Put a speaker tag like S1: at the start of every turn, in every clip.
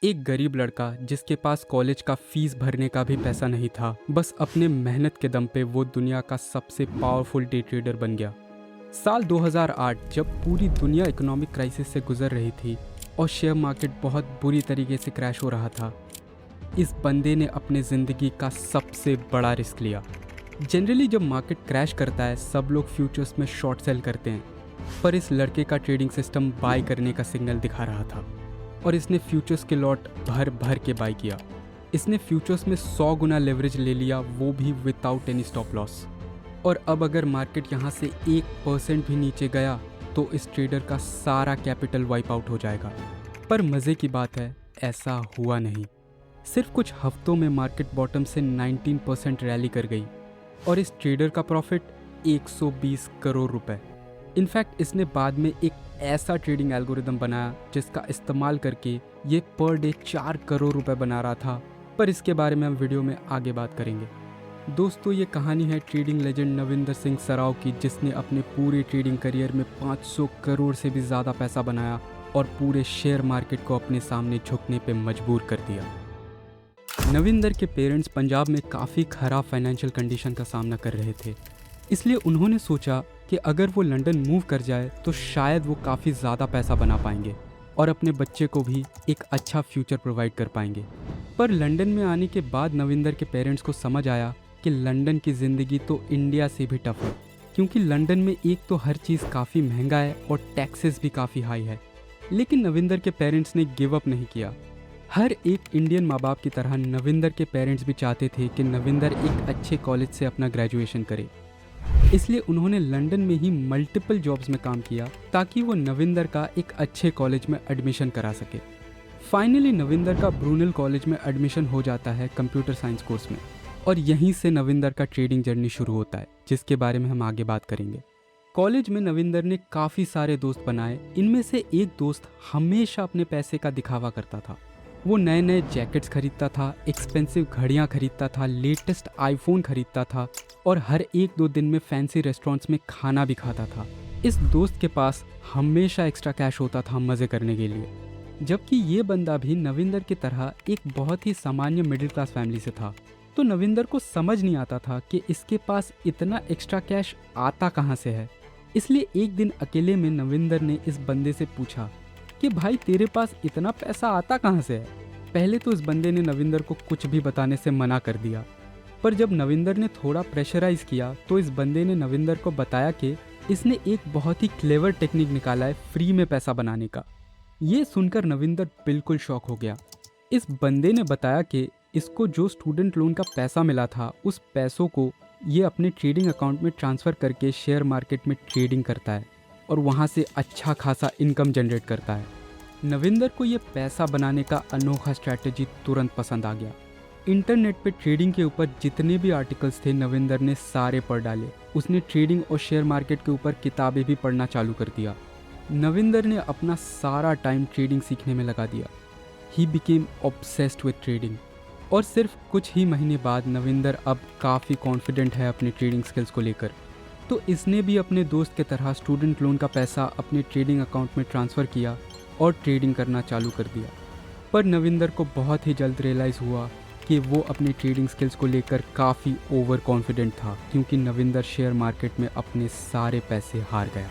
S1: एक गरीब लड़का जिसके पास कॉलेज का फीस भरने का भी पैसा नहीं था, बस अपने मेहनत के दम पे वो दुनिया का सबसे पावरफुल डे ट्रेडर बन गया। साल 2008 जब पूरी दुनिया इकोनॉमिक क्राइसिस से गुजर रही थी और शेयर मार्केट बहुत बुरी तरीके से क्रैश हो रहा था, इस बंदे ने अपने ज़िंदगी का सबसे बड़ा रिस्क लिया। जनरली जब मार्केट क्रैश करता है सब लोग फ्यूचर्स में शॉर्ट सेल करते हैं, पर इस लड़के का ट्रेडिंग सिस्टम बाय करने का सिग्नल दिखा रहा था और इसने फ्यूचर्स के लॉट भर भर के बाय किया। इसने फ्यूचर्स में 100 गुना लेवरेज ले लिया, वो भी विदाउट एनी स्टॉप लॉस। और अब अगर मार्केट यहाँ से 1% भी नीचे गया तो इस ट्रेडर का सारा कैपिटल वाइप आउट हो जाएगा। पर मज़े की बात है, ऐसा हुआ नहीं। सिर्फ कुछ हफ्तों में मार्केट बॉटम से 19% रैली कर गई और इस ट्रेडर का प्रॉफिट 120 करोड़ रुपए। इनफैक्ट इसने बाद में एक ऐसा ट्रेडिंग एल्गोरिदम बनाया जिसका इस्तेमाल करके ये पर डे 4 करोड़ रुपए बना रहा था, पर इसके बारे में हम वीडियो में आगे बात करेंगे। दोस्तों, ये कहानी है ट्रेडिंग लेजेंड नविंदर सिंह सराव की, जिसने अपने पूरे ट्रेडिंग करियर में 500 करोड़ से भी ज़्यादा पैसा बनाया और पूरे शेयर मार्केट को अपने सामने झुकने पे मजबूर कर दिया। नविंदर के पेरेंट्स पंजाब में काफ़ी ख़राब फाइनेंशियल कंडीशन का सामना कर रहे थे, इसलिए उन्होंने सोचा कि अगर वो लंदन मूव कर जाए तो शायद वो काफ़ी ज़्यादा पैसा बना पाएंगे और अपने बच्चे को भी एक अच्छा फ्यूचर प्रोवाइड कर पाएंगे। पर लंदन में आने के बाद नविंदर के पेरेंट्स को समझ आया कि लंदन की ज़िंदगी तो इंडिया से भी टफ है, क्योंकि लंदन में एक तो हर चीज़ काफ़ी महंगा है और टैक्सेस भी काफ़ी हाई है। लेकिन नविंदर के पेरेंट्स ने गिव अप नहीं किया। हर एक इंडियन माँ बाप की तरह नविंदर के पेरेंट्स भी चाहते थे कि नविंदर एक अच्छे कॉलेज से अपना ग्रेजुएशन करे, इसलिए उन्होंने लंदन में ही मल्टीपल जॉब्स में काम किया ताकि वो नविंदर का एक अच्छे कॉलेज में एडमिशन करा सके। फाइनली नविंदर का ब्रूनेल कॉलेज में एडमिशन हो जाता है कंप्यूटर साइंस कोर्स में, और यहीं से नविंदर का ट्रेडिंग जर्नी शुरू होता है, जिसके बारे में हम आगे बात करेंगे। कॉलेज में नविंदर ने काफ़ी सारे दोस्त बनाए। इनमें से एक दोस्त हमेशा अपने पैसे का दिखावा करता था। वो नए नए जैकेट्स खरीदता था, एक्सपेंसिव घड़ियाँ खरीदता था, लेटेस्ट आईफोन खरीदता था और हर 1-2 दिन में फैंसी रेस्टोरेंट्स में खाना भी खाता था। इस दोस्त के पास हमेशा एक्स्ट्रा कैश होता था मज़े करने के लिए, जबकि ये बंदा भी नविंदर की तरह एक बहुत ही सामान्य मिडिल क्लास फैमिली से था। तो नविंदर को समझ नहीं आता था कि इसके पास इतना एक्स्ट्रा कैश आता कहाँ से है। इसलिए एक दिन अकेले में नविंदर ने इस बंदे से पूछा कि भाई तेरे पास इतना पैसा आता कहाँ से है। पहले तो इस बंदे ने नविंदर को कुछ भी बताने से मना कर दिया, पर जब नविंदर ने थोड़ा प्रेशराइज किया तो इस बंदे ने नविंदर को बताया कि इसने एक बहुत ही क्लेवर टेक्निक निकाला है फ्री में पैसा बनाने का। ये सुनकर नविंदर बिल्कुल शॉक हो गया। इस बंदे ने बताया कि इसको जो स्टूडेंट लोन का पैसा मिला था उस पैसों को ये अपने ट्रेडिंग अकाउंट में ट्रांसफ़र करके शेयर मार्केट में ट्रेडिंग करता है और वहाँ से अच्छा खासा इनकम जनरेट करता है। नविंदर को ये पैसा बनाने का अनोखा स्ट्रैटेजी तुरंत पसंद आ गया। इंटरनेट पे ट्रेडिंग के ऊपर जितने भी आर्टिकल्स थे नविंदर ने सारे पढ़ डाले। उसने ट्रेडिंग और शेयर मार्केट के ऊपर किताबें भी पढ़ना चालू कर दिया। नविंदर ने अपना सारा टाइम ट्रेडिंग सीखने में लगा दिया। He became obsessed with trading. और सिर्फ कुछ ही महीने बाद नविंदर अब काफ़ी कॉन्फिडेंट है अपनी ट्रेडिंग स्किल्स को लेकर। तो इसने भी अपने दोस्त की तरह स्टूडेंट लोन का पैसा अपने ट्रेडिंग अकाउंट में ट्रांसफ़र किया और ट्रेडिंग करना चालू कर दिया। पर नविंदर को बहुत ही जल्द रियलाइज़ हुआ कि वो अपनी ट्रेडिंग स्किल्स को लेकर काफ़ी ओवर कॉन्फिडेंट था, क्योंकि नविंदर शेयर मार्केट में अपने सारे पैसे हार गया।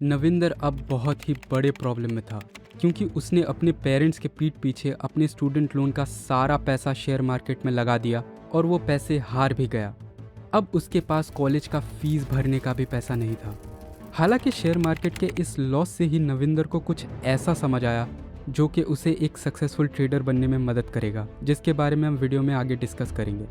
S1: नविंदर अब बहुत ही बड़े प्रॉब्लम में था, क्योंकि उसने अपने पेरेंट्स के पीठ पीछे अपने स्टूडेंट लोन का सारा पैसा शेयर मार्केट में लगा दिया और वो पैसे हार भी गया। अब उसके पास कॉलेज का फीस भरने का भी पैसा नहीं था। हालांकि शेयर मार्केट के इस लॉस से ही नविंदर को कुछ ऐसा समझ आया जो कि उसे एक सक्सेसफुल ट्रेडर बनने में मदद करेगा, जिसके बारे में हम वीडियो में आगे डिस्कस करेंगे।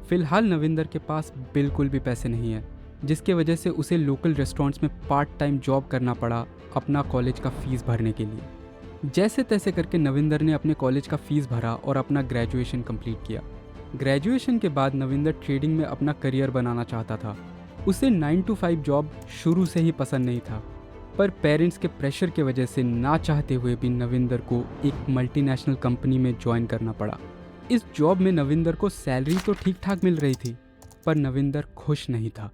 S1: फिलहाल नविंदर के पास बिल्कुल भी पैसे नहीं है, जिसके वजह से उसे लोकल रेस्टोरेंट्स में पार्ट टाइम जॉब करना पड़ा अपना कॉलेज का फ़ीस भरने के लिए। जैसे तैसे करके नविंदर ने अपने कॉलेज का फ़ीस भरा और अपना ग्रेजुएशन कंप्लीट किया। ग्रेजुएशन के बाद नविंदर ट्रेडिंग में अपना करियर बनाना चाहता था। उसे 9 to 5 जॉब शुरू से ही पसंद नहीं था, पर पेरेंट्स के प्रेशर की वजह से ना चाहते हुए भी नविंदर को एक मल्टीनेशनल कंपनी में ज्वाइन करना पड़ा। इस जॉब में नविंदर को सैलरी तो ठीक ठाक मिल रही थी, पर नविंदर खुश नहीं था।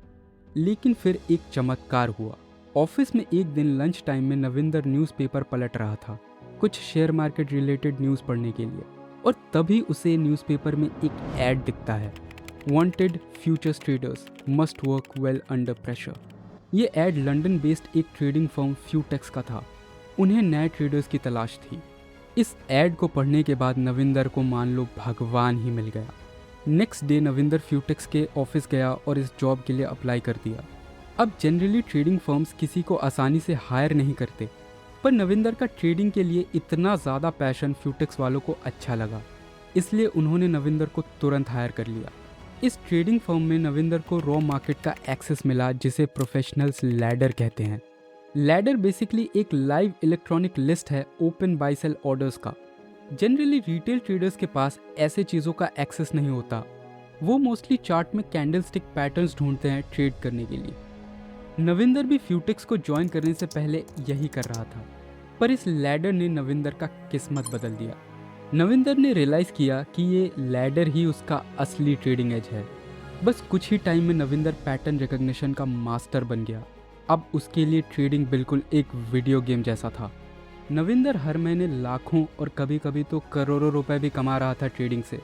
S1: लेकिन फिर एक चमत्कार हुआ। ऑफिस में एक दिन लंच टाइम में नविंदर न्यूज़पेपर पलट रहा था कुछ शेयर मार्केट रिलेटेड न्यूज़ पढ़ने के लिए, और तभी उसे न्यूज़पेपर में एक ऐड दिखता है, wanted futures traders must work well under pressure. ये ऐड लंदन बेस्ड एक ट्रेडिंग फर्म फ्यूटेक्स का था। उन्हें नए ट्रेडर्स की तलाश थी। इस ऐड को पढ़ने के बाद नविंदर को मान लो भगवान ही मिल गया। नेक्स्ट डे नविंदर फ्यूटेक्स के ऑफिस गया और इस जॉब के लिए अप्लाई कर दिया। अब जनरली ट्रेडिंग फर्म्स किसी को आसानी से हायर नहीं करते, पर नविंदर का ट्रेडिंग के लिए इतना ज़्यादा पैशन फ्यूटेक्स वालों को अच्छा लगा, इसलिए उन्होंने नविंदर को तुरंत हायर कर लिया। इस ट्रेडिंग फर्म में नविंदर को रॉ मार्केट का एक्सेस मिला, जिसे प्रोफेशनल्स लैडर कहते हैं। लैडर बेसिकली एक लाइव इलेक्ट्रॉनिक लिस्ट है ओपन बाय सेल ऑर्डर्स का। जनरली रिटेल ट्रेडर्स के पास ऐसे चीज़ों का एक्सेस नहीं होता। वो मोस्टली चार्ट में कैंडलस्टिक पैटर्न्स ढूंढते हैं ट्रेड करने के लिए। नविंदर भी फ्यूटेक्स को ज्वाइन करने से पहले यही कर रहा था, पर इस लैडर ने नविंदर का किस्मत बदल दिया। नविंदर ने रियलाइज़ किया कि ये लैडर ही उसका असली ट्रेडिंग एज है। बस कुछ ही टाइम में नविंदर पैटर्न रिकग्निशन का मास्टर बन गया। अब उसके लिए ट्रेडिंग बिल्कुल एक वीडियो गेम जैसा था। नविंदर हर महीने लाखों और कभी कभी तो करोड़ों रुपए भी कमा रहा था ट्रेडिंग से।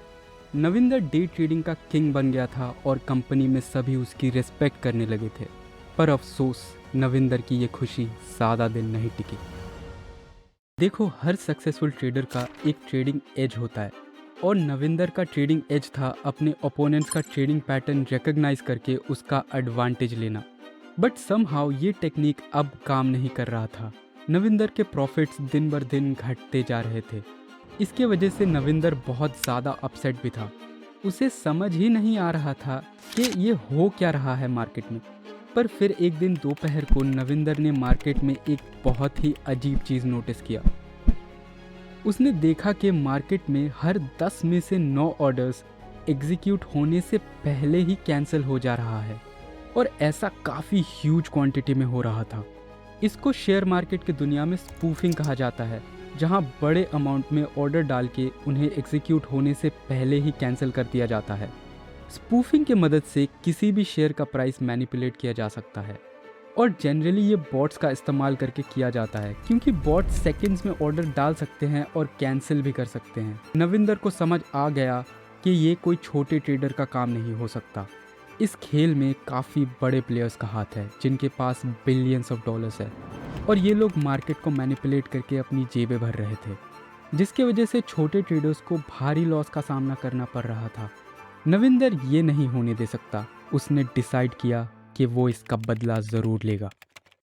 S1: नविंदर डे ट्रेडिंग का किंग बन गया था और कंपनी में सभी उसकी रिस्पेक्ट करने लगे थे। पर अफसोस, नविंदर की ये खुशी ज़्यादा दिन नहीं टिकी। देखो, हर सक्सेसफुल ट्रेडर का एक ट्रेडिंग एज होता है, और नविंदर का ट्रेडिंग एज था अपने ओपोनेंट्स का ट्रेडिंग पैटर्न रिकग्नाइज करके उसका एडवांटेज लेना। बट समहाउ ये टेक्निक अब काम नहीं कर रहा था। नविंदर के प्रॉफिट्स दिन बर दिन घटते जा रहे थे। इसके वजह से नविंदर बहुत ज़्यादा अपसेट भी था। उसे समझ ही नहीं आ रहा था कि ये हो क्या रहा है मार्केट में। पर फिर एक दिन दोपहर को नविंदर ने मार्केट में एक बहुत ही अजीब चीज़ नोटिस किया। उसने देखा कि मार्केट में हर 10 में से 9 ऑर्डर्स एग्जीक्यूट होने से पहले ही कैंसिल हो जा रहा है, और ऐसा काफ़ी ह्यूज क्वांटिटी में हो रहा था। इसको शेयर मार्केट की दुनिया में स्पूफिंग कहा जाता है, जहां बड़े अमाउंट में ऑर्डर डाल के उन्हें एग्जीक्यूट होने से पहले ही कैंसिल कर दिया जाता है। स्पूफिंग की मदद से किसी भी शेयर का प्राइस मैनिपुलेट किया जा सकता है, और जनरली ये बॉट्स का इस्तेमाल करके किया जाता है, क्योंकि बॉट सेकंड्स में ऑर्डर डाल सकते हैं और कैंसिल भी कर सकते हैं। नविंदर को समझ आ गया कि ये कोई छोटे ट्रेडर का काम नहीं हो सकता। इस खेल में काफ़ी बड़े प्लेयर्स का हाथ है, जिनके पास बिलियंस ऑफ डॉलर्स है, और ये लोग मार्केट को मैनिपुलेट करके अपनी जेबें भर रहे थे, जिसके वजह से छोटे ट्रेडर्स को भारी लॉस का सामना करना पड़ रहा था। नविंदर ये नहीं होने दे सकता। उसने डिसाइड किया कि वो इसका बदला ज़रूर लेगा।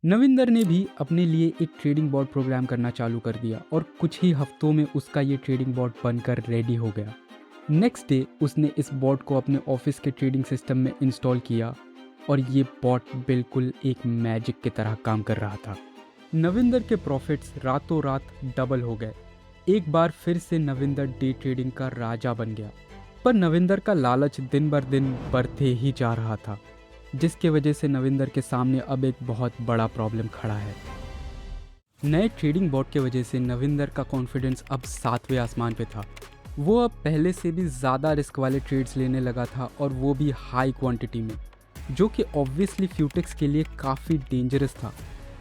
S1: नविंदर ने भी अपने लिए एक ट्रेडिंग बॉट प्रोग्राम करना चालू कर दिया, और कुछ ही हफ्तों में उसका ये ट्रेडिंग बॉट बनकर रेडी हो गया। नेक्स्ट डे उसने इस बॉट को अपने ऑफिस के ट्रेडिंग सिस्टम में इंस्टॉल किया, और ये बॉट बिल्कुल एक मैजिक की तरह काम कर रहा था। नविंदर के प्रॉफिट्स रातों रात डबल हो गए। एक बार फिर से नविंदर डे ट्रेडिंग का राजा बन गया। पर नविंदर का लालच दिन बर दिन बढ़ते ही जा रहा था, जिसके वजह से नविंदर के सामने अब एक बहुत बड़ा प्रॉब्लम खड़ा है। नए ट्रेडिंग बॉट के वजह से नविंदर का कॉन्फिडेंस अब 7वें आसमान पे था। वो अब पहले से भी ज़्यादा रिस्क वाले ट्रेड्स लेने लगा था, और वो भी हाई क्वांटिटी में, जो कि ऑब्वियसली फ्यूटेक्स के लिए काफ़ी डेंजरस था,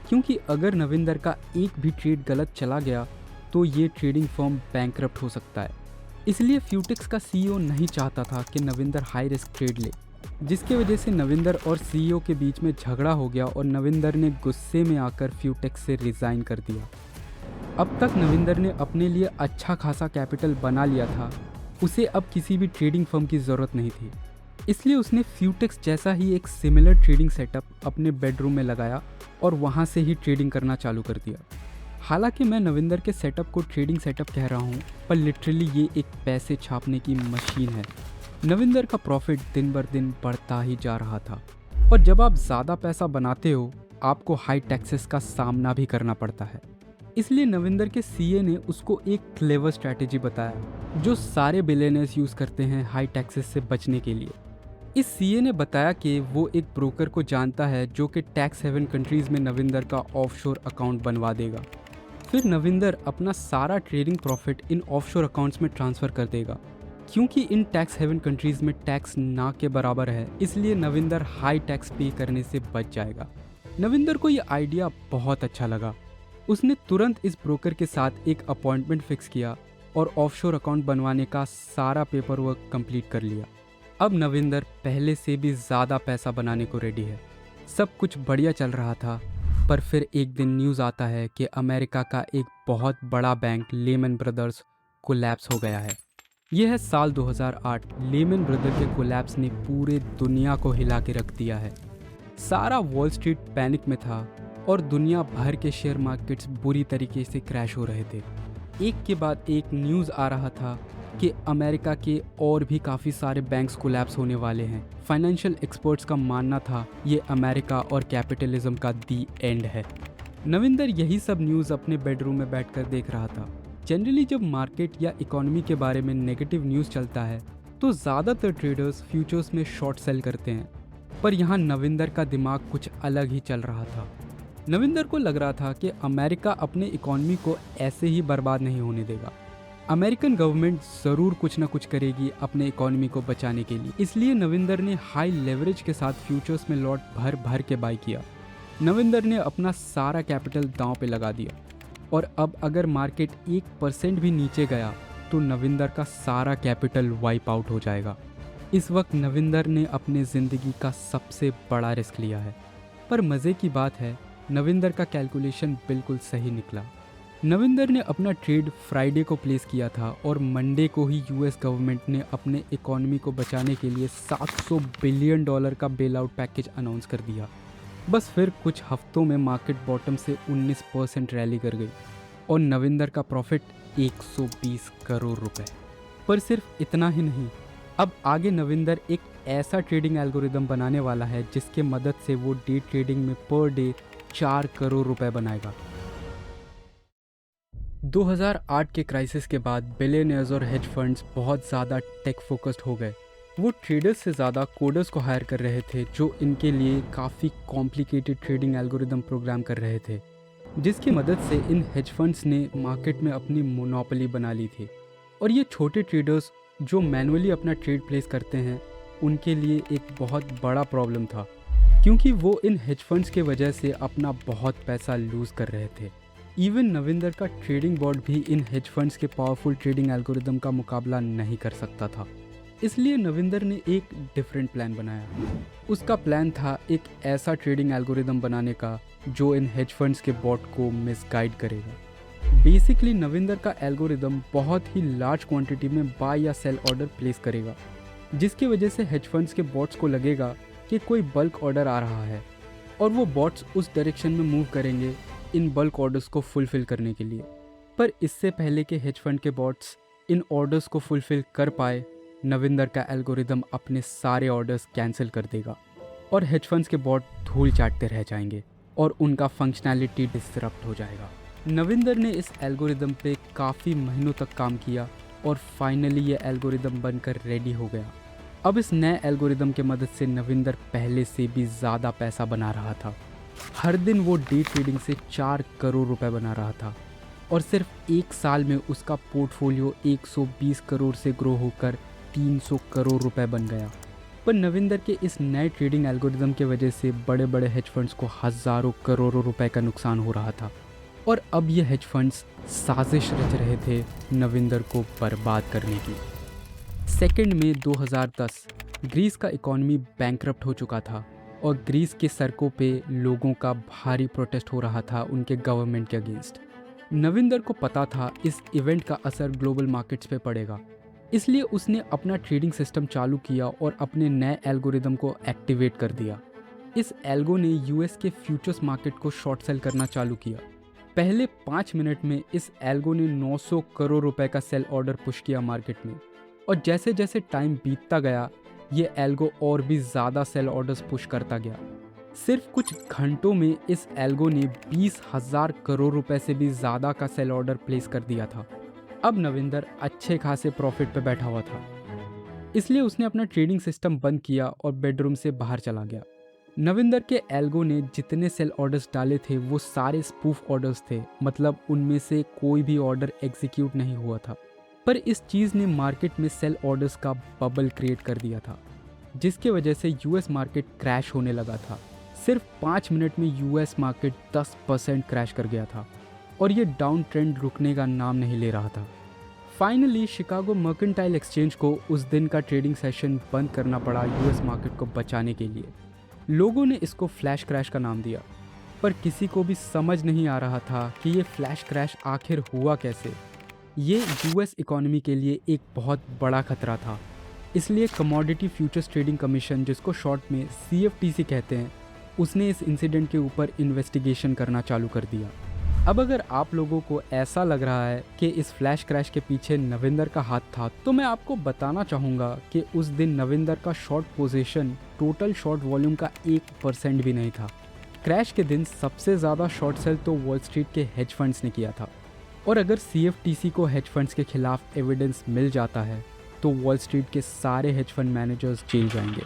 S1: क्योंकि अगर नविंदर का एक भी ट्रेड गलत चला गया तो ये ट्रेडिंग फर्म बैंकरप्ट हो सकता है। इसलिए फ्यूटेक्स का सीईओ नहीं चाहता था कि नविंदर हाई रिस्क ट्रेड ले, जिसके वजह से नविंदर और सीईओ के बीच में झगड़ा हो गया, और नविंदर ने गुस्से में आकर फ्यूटेक्स से रिज़ाइन कर दिया। अब तक नविंदर ने अपने लिए अच्छा खासा कैपिटल बना लिया था। उसे अब किसी भी ट्रेडिंग फर्म की ज़रूरत नहीं थी, इसलिए उसने फ्यूटेक्स जैसा ही एक सिमिलर ट्रेडिंग सेटअप अपने बेडरूम में लगाया और वहाँ से ही ट्रेडिंग करना चालू कर दिया। हालांकि मैं नविंदर के सेटअप को ट्रेडिंग सेटअप कह रहा हूँ, पर लिटरली ये एक पैसे छापने की मशीन है। नविंदर का प्रॉफिट दिन बर दिन बढ़ता ही जा रहा था, और जब आप ज़्यादा पैसा बनाते हो आपको हाई टैक्सेस का सामना भी करना पड़ता है। इसलिए नविंदर के सीए ने उसको एक क्लेवर स्ट्रैटेजी बताया, जो सारे बिलियनर्स यूज़ करते हैं हाई टैक्सेस से बचने के लिए। इस सीए ने बताया कि वो एक ब्रोकर को जानता है जो कि टैक्स हेवन कंट्रीज़ में नविंदर का ऑफशोर अकाउंट बनवा देगा। फिर नविंदर अपना सारा trading profit in offshore accounts में ट्रांसफ़र कर देगा। क्योंकि इन टैक्स हेवन कंट्रीज़ में टैक्स ना के बराबर है, इसलिए नविंदर हाई टैक्स पे करने से बच जाएगा। नविंदर को ये आइडिया बहुत अच्छा लगा। उसने तुरंत इस ब्रोकर के साथ एक अपॉइंटमेंट फिक्स किया और ऑफशोर अकाउंट बनवाने का सारा पेपर वर्क कंप्लीट कर लिया। अब नविंदर पहले से भी ज़्यादा पैसा बनाने को रेडी है। सब कुछ बढ़िया चल रहा था, पर फिर एक दिन न्यूज़ आता है कि अमेरिका का एक बहुत बड़ा बैंक लेमन ब्रदर्स कोलैप्स हो गया है। यह है साल 2008। लेमन ब्रदर के कोलैप्स ने पूरे दुनिया को हिला के रख दिया है। सारा वॉल स्ट्रीट पैनिक में था और दुनिया भर के शेयर मार्केट्स बुरी तरीके से क्रैश हो रहे थे। एक के बाद एक न्यूज़ आ रहा था कि अमेरिका के और भी काफ़ी सारे बैंक्स कोलैप्स होने वाले हैं। फाइनेंशियल एक्सपर्ट्स का मानना था ये अमेरिका और कैपिटलिज्म का दी एंड है। नविंदर यही सब न्यूज़ अपने बेडरूम में बैठकर देख रहा था। जनरली जब मार्केट या इकोनॉमी के बारे में नेगेटिव न्यूज़ चलता है तो ज़्यादातर ट्रेडर्स फ्यूचर्स में शॉर्ट सेल करते हैं, पर यहाँ नविंदर का दिमाग कुछ अलग ही चल रहा था। नविंदर को लग रहा था कि अमेरिका अपने इकोनॉमी को ऐसे ही बर्बाद नहीं होने देगा। अमेरिकन गवर्नमेंट ज़रूर कुछ ना कुछ करेगी अपने इकोनॉमी को बचाने के लिए। इसलिए नविंदर ने हाई लेवरेज के साथ फ्यूचर्स में लॉट भर भर के बाई किया। नविंदर ने अपना सारा कैपिटल दांव पे लगा दिया और अब अगर मार्केट 1% भी नीचे गया तो नविंदर का सारा कैपिटल वाइप आउट हो जाएगा। इस वक्त नविंदर ने अपने ज़िंदगी का सबसे बड़ा रिस्क लिया है। पर मज़े की बात है, नविंदर का कैलकुलेशन बिल्कुल सही निकला। नविंदर ने अपना ट्रेड फ्राइडे को प्लेस किया था और मंडे को ही यूएस गवर्नमेंट ने अपने इकोनॉमी को बचाने के लिए $700 बिलियन का बेल आउट पैकेज अनाउंस कर दिया। बस फिर कुछ हफ्तों में मार्केट बॉटम से 19% रैली कर गई और नविंदर का प्रॉफिट 120 करोड़ रुपए। पर सिर्फ इतना ही नहीं, अब आगे नविंदर एक ऐसा ट्रेडिंग एल्गोरिदम बनाने वाला है जिसके मदद से वो डे ट्रेडिंग में पर डे 4 करोड़ रुपए बनाएगा। 2008 के क्राइसिस के बाद बिलियनियर्स और हेज फंड्स बहुत ज़्यादा टेक फोकस्ड हो गए। वो ट्रेडर्स से ज़्यादा कोडर्स को हायर कर रहे थे जो इनके लिए काफ़ी कॉम्प्लिकेटेड ट्रेडिंग एल्गोरिदम प्रोग्राम कर रहे थे, जिसकी मदद से इन हेज फंड्स ने मार्केट में अपनी मोनोपोली बना ली थी। और ये छोटे ट्रेडर्स जो मैनुअली अपना ट्रेड प्लेस करते हैं उनके लिए एक बहुत बड़ा प्रॉब्लम था, क्योंकि वो इन हेज फंड्स के वजह से अपना बहुत पैसा लूज़ कर रहे थे। इवन नविंदर का ट्रेडिंग बोर्ड भी इन हेज फंड्स के पावरफुल ट्रेडिंग एल्गोरिदम का मुकाबला नहीं कर सकता था। इसलिए नविंदर ने एक डिफरेंट प्लान बनाया। उसका प्लान था एक ऐसा ट्रेडिंग एल्गोरिदम बनाने का जो इन हेज फंड्स के बॉट को मिसगाइड करेगा। बेसिकली नविंदर का एल्गोरिदम बहुत ही लार्ज क्वांटिटी में बाय या सेल ऑर्डर प्लेस करेगा, जिसकी वजह से हेज फंड्स के बॉट्स को लगेगा कि कोई बल्क ऑर्डर आ रहा है और वो बॉट्स उस डायरेक्शन में मूव करेंगे इन बल्क ऑर्डर्स को फुलफिल करने के लिए। पर इससे पहले कि हेज फंड के बॉट्स इन ऑर्डर्स को फुलफिल कर पाए, नविंदर का एल्गोरिदम अपने सारे ऑर्डर्स कैंसिल कर देगा और हेज फंड्स के बॉट धूल चाटते रह जाएंगे और उनका फंक्शनैलिटी डिसरप्ट हो जाएगा। नविंदर ने इस एल्गोरिदम पे काफ़ी महीनों तक काम किया और फाइनली ये एल्गोरिदम बनकर रेडी हो गया। अब इस नए एल्गोरिदम के मदद से नविंदर पहले से भी ज़्यादा पैसा बना रहा था। हर दिन वो डे ट्रेडिंग से 4 करोड़ रुपए बना रहा था और सिर्फ एक साल में उसका पोर्टफोलियो 120 करोड़ से ग्रो होकर 300 करोड़ रुपए बन गया। पर नविंदर के इस नए ट्रेडिंग एल्गोरिदम की वजह से बड़े बड़े हेज फंड्स को हज़ारों करोड़ों रुपए का नुकसान हो रहा था और अब ये हेज फंड्स साजिश रच रहे थे नविंदर को बर्बाद करने की। 2 मई 2010 ग्रीस का इकॉनमी बैंकरप्ट हो चुका था और ग्रीस के सड़कों पे लोगों का भारी प्रोटेस्ट हो रहा था उनके गवर्नमेंट के अगेंस्ट। नविंदर को पता था इस इवेंट का असर ग्लोबल मार्केट्स पे पड़ेगा, इसलिए उसने अपना ट्रेडिंग सिस्टम चालू किया और अपने नए एल्गोरिदम को एक्टिवेट कर दिया। इस एल्गो ने यूएस के फ्यूचर्स मार्केट को शॉर्ट सेल करना चालू किया। पहले 5 मिनट में इस एल्गो ने 900 करोड़ रुपए का सेल ऑर्डर पुश किया मार्केट में और जैसे जैसे टाइम बीतता गया ये एल्गो और भी ज़्यादा सेल ऑर्डर्स पुश करता गया। सिर्फ कुछ घंटों में इस एल्गो ने 20,000 करोड़ रुपए से भी ज़्यादा का सेल ऑर्डर प्लेस कर दिया था। अब नविंदर अच्छे खासे प्रॉफिट पे बैठा हुआ था, इसलिए उसने अपना ट्रेडिंग सिस्टम बंद किया और बेडरूम से बाहर चला गया। नविंदर के एल्गो ने जितने सेल ऑर्डर्स डाले थे वो सारे स्पूफ ऑर्डर्स थे, मतलब उनमें से कोई भी ऑर्डर एग्जीक्यूट नहीं हुआ था। पर इस चीज़ ने मार्केट में सेल ऑर्डर्स का बबल क्रिएट कर दिया था, जिसके वजह से यूएस मार्केट क्रैश होने लगा था। सिर्फ 5 मिनट में यूएस मार्केट 10% क्रैश कर गया था और ये डाउन ट्रेंड रुकने का नाम नहीं ले रहा था। फाइनली शिकागो मर्केंटाइल एक्सचेंज को उस दिन का ट्रेडिंग सेशन बंद करना पड़ा यूएस मार्केट को बचाने के लिए। लोगों ने इसको फ्लैश क्रैश का नाम दिया, पर किसी को भी समझ नहीं आ रहा था कि ये फ्लैश क्रैश आखिर हुआ कैसे। ये यूएस इकोनॉमी के लिए एक बहुत बड़ा खतरा था। इसलिए कमोडिटी फ्यूचर्स ट्रेडिंग कमीशन, जिसको शॉर्ट में CFTC कहते हैं, उसने इस इंसिडेंट के ऊपर इन्वेस्टिगेशन करना चालू कर दिया। अब अगर आप लोगों को ऐसा लग रहा है कि इस फ्लैश क्रैश के पीछे नविंदर का हाथ था, तो मैं आपको बताना चाहूँगा कि उस दिन नविंदर का short position total short volume का 1% भी नहीं था। क्रैश के दिन सबसे ज़्यादा शॉर्ट सेल तो वॉल स्ट्रीट के हेज फंड्स ने किया था, और अगर CFTC को हेज फंड्स के खिलाफ एविडेंस मिल जाता है तो वॉल स्ट्रीट के सारे हेज फंड मैनेजर्स जेल जाएंगे।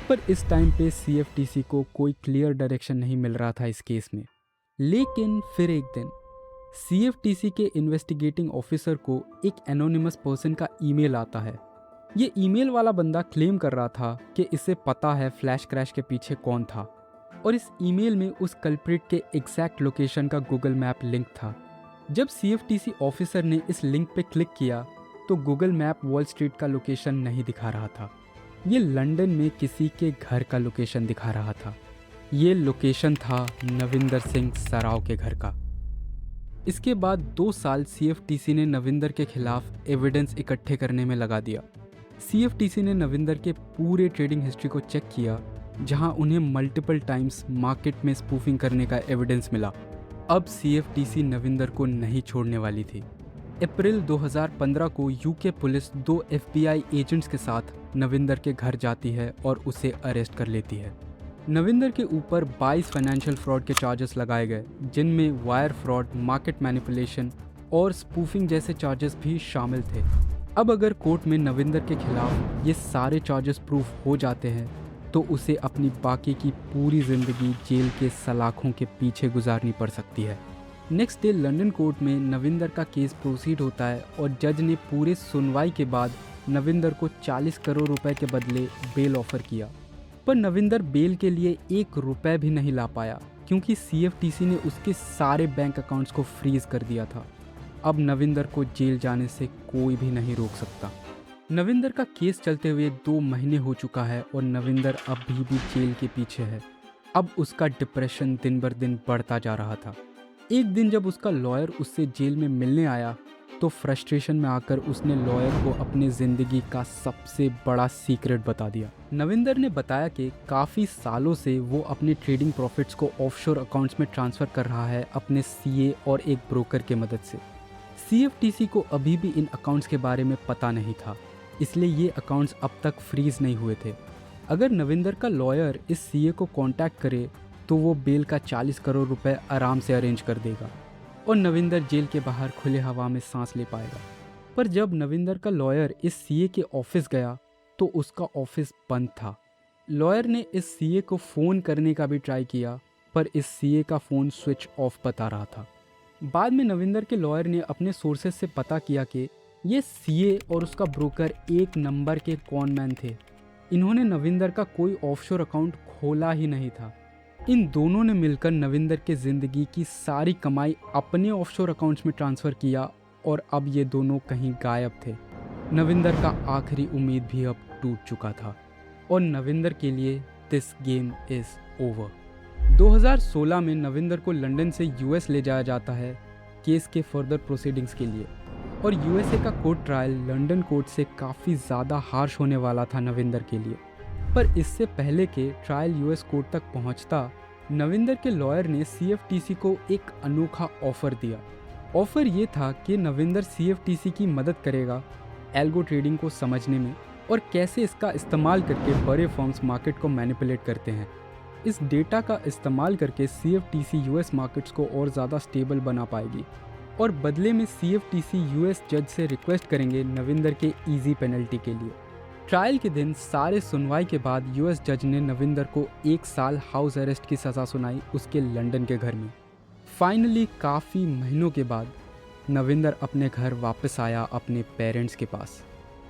S1: पर इस टाइम पे CFTC को कोई क्लियर डायरेक्शन नहीं मिल रहा था इस केस में। लेकिन फिर एक दिन CFTC के इन्वेस्टिगेटिंग ऑफिसर को एक एनोनिमस पर्सन का ईमेल आता है। ये ईमेल वाला बंदा क्लेम कर रहा था कि इसे पता है फ्लैश क्रैश के पीछे कौन था, और इस ईमेल में उस कल्प्रिट के एग्जैक्ट लोकेशन का गूगल मैप लिंक था। जब CFTC ऑफिसर ने इस लिंक पे क्लिक किया तो गूगल मैप वॉल स्ट्रीट का लोकेशन नहीं दिखा रहा था। ये लंदन में किसी के घर का लोकेशन दिखा रहा था। ये लोकेशन था नविंदर सिंह सराव के घर का। इसके बाद 2 साल CFTC ने नविंदर के खिलाफ एविडेंस इकट्ठे करने में लगा दिया। CFTC ने नविंदर के पूरे ट्रेडिंग हिस्ट्री को चेक किया, जहां उन्हें मल्टीपल टाइम्स मार्केट में स्पूफिंग करने का एविडेंस मिला। अब CFTC नविंदर को नहीं छोड़ने वाली थी। अप्रैल 2015 को UK पुलिस 2 FBI एजेंट्स के साथ नविंदर के घर जाती है और उसे अरेस्ट कर लेती है। नविंदर के ऊपर 22 फाइनेंशियल फ्रॉड के चार्जेस लगाए गए, जिनमें वायर फ्रॉड, मार्केट मैनिपुलेशन और स्पूफिंग जैसे चार्जेस भी शामिल थे। अब अगर कोर्ट में नविंदर के खिलाफ ये सारे चार्जेस प्रूफ हो जाते हैं तो उसे अपनी बाकी की पूरी ज़िंदगी जेल के सलाखों के पीछे गुजारनी पड़ सकती है। नेक्स्ट डे लंदन कोर्ट में नविंदर का केस प्रोसीड होता है और जज ने पूरे सुनवाई के बाद नविंदर को 40 करोड़ रुपए के बदले बेल ऑफर किया। पर नविंदर बेल के लिए 1 रुपए भी नहीं ला पाया, क्योंकि CFTC ने उसके सारे बैंक अकाउंट्स को फ्रीज कर दिया था। अब नविंदर को जेल जाने से कोई भी नहीं रोक सकता। नविंदर का केस चलते हुए 2 महीने हो चुका है और नविंदर अभी भी जेल के पीछे है। अब उसका डिप्रेशन दिन बर दिन बढ़ता जा रहा था। एक दिन जब उसका लॉयर उससे जेल में मिलने आया तो फ्रस्ट्रेशन में आकर उसने लॉयर को अपने ज़िंदगी का सबसे बड़ा सीक्रेट बता दिया। नविंदर ने बताया कि काफ़ी सालों से वो अपने ट्रेडिंग प्रॉफिट्स को ऑफशोर अकाउंट्स में ट्रांसफ़र कर रहा है अपने CA और एक ब्रोकर के मदद से। CFTC को अभी भी इन अकाउंट्स के बारे में पता नहीं था, इसलिए ये अकाउंट्स अब तक फ्रीज नहीं हुए थे। अगर नविंदर का लॉयर इस CA को कांटेक्ट करे तो वो बेल का 40 करोड़ रुपए आराम से अरेंज कर देगा और नविंदर जेल के बाहर खुले हवा में सांस ले पाएगा। पर जब नविंदर का लॉयर इस CA के ऑफिस गया तो उसका ऑफिस बंद था। लॉयर ने इस CA को फ़ोन करने का भी ट्राई किया, पर इस CA का फ़ोन स्विच ऑफ बता रहा था। बाद में नविंदर के लॉयर ने अपने सोर्सेज से पता किया कि ये CA और उसका ब्रोकर एक नंबर के कॉनमैन थे। इन्होंने नविंदर का कोई ऑफशोर अकाउंट खोला ही नहीं था। इन दोनों ने मिलकर नविंदर के ज़िंदगी की सारी कमाई अपने ऑफशोर अकाउंट्स में ट्रांसफ़र किया और अब ये दोनों कहीं गायब थे। नविंदर का आखिरी उम्मीद भी अब टूट चुका था और नविंदर के लिए दिस गेम इज़ ओवर। 2016 में नविंदर को लंदन से US ले जाया जाता है केस के फर्दर प्रोसीडिंग्स के लिए, और USA का कोर्ट ट्रायल लंदन कोर्ट से काफ़ी ज़्यादा हार्श होने वाला था नविंदर के लिए। पर इससे पहले के ट्रायल US कोर्ट तक पहुंचता, नविंदर के लॉयर ने CFTC को एक अनोखा ऑफ़र दिया। ऑफ़र ये था कि नविंदर CFTC की मदद करेगा एल्गो ट्रेडिंग को समझने में और कैसे इसका इस्तेमाल करके बड़े फर्म्स मार्केट को मैनिपुलेट करते हैं। इस डेटा का इस्तेमाल करके CFTC US मार्केट्स को और ज़्यादा स्टेबल बना पाएगी, और बदले में CFTC US जज से रिक्वेस्ट करेंगे नविंदर के ईजी पेनल्टी के लिए। ट्रायल के दिन सारे सुनवाई के बाद US जज ने नविंदर को 1 साल हाउस अरेस्ट की सज़ा सुनाई उसके लंदन के घर में। फाइनली काफ़ी महीनों के बाद नविंदर अपने घर वापस आया अपने पेरेंट्स के पास।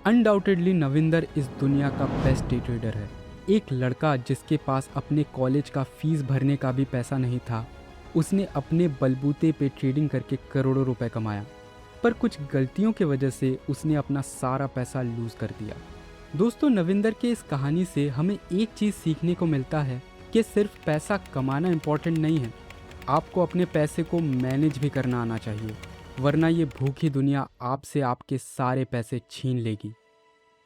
S1: अनडाउटेडली नविंदर इस दुनिया का बेस्ट डे ट्रेडर है। एक लड़का जिसके पास अपने कॉलेज का फ़ीस भरने का भी पैसा नहीं था, उसने अपने बलबूते पे ट्रेडिंग करके करोड़ों रुपए कमाया, पर कुछ गलतियों की वजह से उसने अपना सारा पैसा लूज कर दिया। दोस्तों, नविंदर के इस कहानी से हमें एक चीज़ सीखने को मिलता है कि सिर्फ पैसा कमाना इम्पोर्टेंट नहीं है, आपको अपने पैसे को मैनेज भी करना आना चाहिए, वरना ये भूखी दुनिया आपसे आपके सारे पैसे छीन लेगी।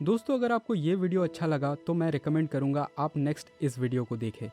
S1: दोस्तों, अगर आपको ये वीडियो अच्छा लगा तो मैं रिकमेंड करूँगा आप नेक्स्ट इस वीडियो को देखें।